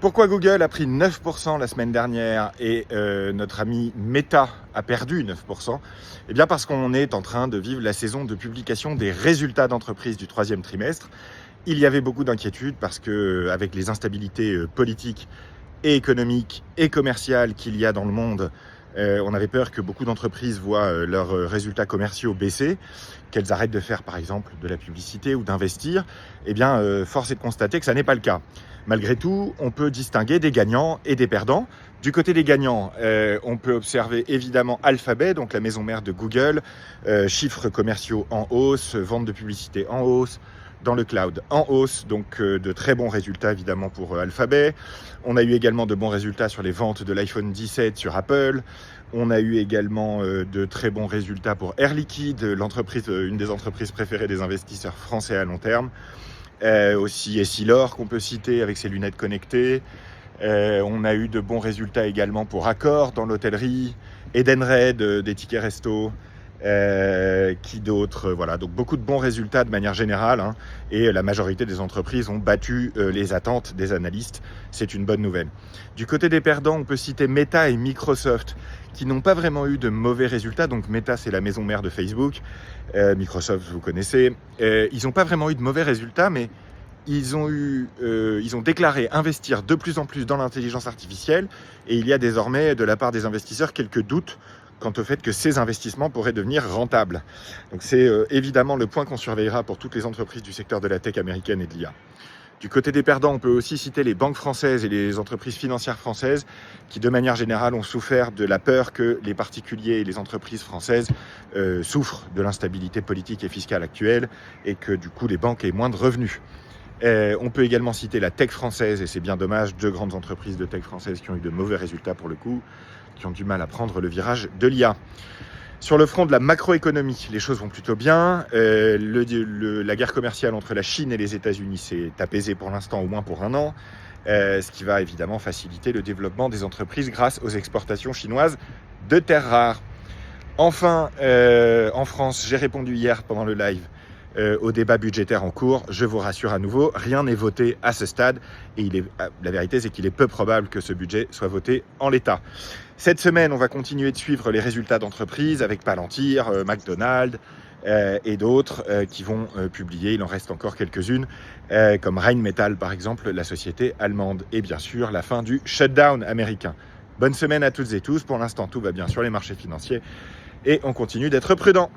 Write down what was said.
Pourquoi Google a pris 9% la semaine dernière et notre ami Meta a perdu 9%? Eh bien parce qu'on est en train de vivre la saison de publication des résultats d'entreprise du troisième trimestre. Il y avait beaucoup d'inquiétudes parce que avec les instabilités politiques et économiques et commerciales qu'il y a dans le monde, on avait peur que beaucoup d'entreprises voient leurs résultats commerciaux baisser, qu'elles arrêtent de faire par exemple de la publicité ou d'investir. Eh bien, force est de constater que ça n'est pas le cas. Malgré tout, on peut distinguer des gagnants et des perdants. Du côté des gagnants, on peut observer évidemment Alphabet, donc la maison mère de Google, chiffres commerciaux en hausse, vente de publicité en hausse, dans le cloud en hausse, donc de très bons résultats évidemment pour Alphabet. On a eu également de bons résultats sur les ventes de l'iPhone 17 sur Apple. On a eu également de très bons résultats pour Air Liquide, l'entreprise, une des entreprises préférées des investisseurs français à long terme. Aussi Essilor qu'on peut citer avec ses lunettes connectées. On a eu de bons résultats également pour Accor dans l'hôtellerie, Edenred des tickets resto. Qui d'autres, voilà, donc beaucoup de bons résultats de manière générale, hein, et la majorité des entreprises ont battu les attentes des analystes. C'est une bonne nouvelle. Du côté des perdants, on peut citer Meta et Microsoft qui n'ont pas vraiment eu de mauvais résultats. Donc Meta, c'est la maison mère de Facebook, Microsoft, vous connaissez. Ils n'ont pas vraiment eu de mauvais résultats, mais ils ont déclaré investir de plus en plus dans l'intelligence artificielle, et il y a désormais de la part des investisseurs quelques doutes quant au fait que ces investissements pourraient devenir rentables. Donc c'est évidemment le point qu'on surveillera pour toutes les entreprises du secteur de la tech américaine et de l'IA. Du côté des perdants, on peut aussi citer les banques françaises et les entreprises financières françaises qui, de manière générale, ont souffert de la peur que les particuliers et les entreprises françaises souffrent de l'instabilité politique et fiscale actuelle et que, du coup, les banques aient moins de revenus. On peut également citer la tech française, et c'est bien dommage, deux grandes entreprises de tech françaises qui ont eu de mauvais résultats pour le coup, qui ont du mal à prendre le virage de l'IA. Sur le front de la macroéconomie, les choses vont plutôt bien. La guerre commerciale entre la Chine et les États-Unis s'est apaisée pour l'instant, au moins pour un an, ce qui va évidemment faciliter le développement des entreprises grâce aux exportations chinoises de terres rares. Enfin, en France, j'ai répondu hier pendant le live au débat budgétaire en cours. Je vous rassure à nouveau, rien n'est voté à ce stade, et la vérité c'est qu'il est peu probable que ce budget soit voté en l'état. Cette semaine, on va continuer de suivre les résultats d'entreprises avec Palantir, McDonald's et d'autres qui vont publier. Il en reste encore quelques-unes, comme Rheinmetall par exemple, la société allemande, et bien sûr la fin du shutdown américain. Bonne semaine à toutes et tous. Pour l'instant, tout va bien sur les marchés financiers et on continue d'être prudent.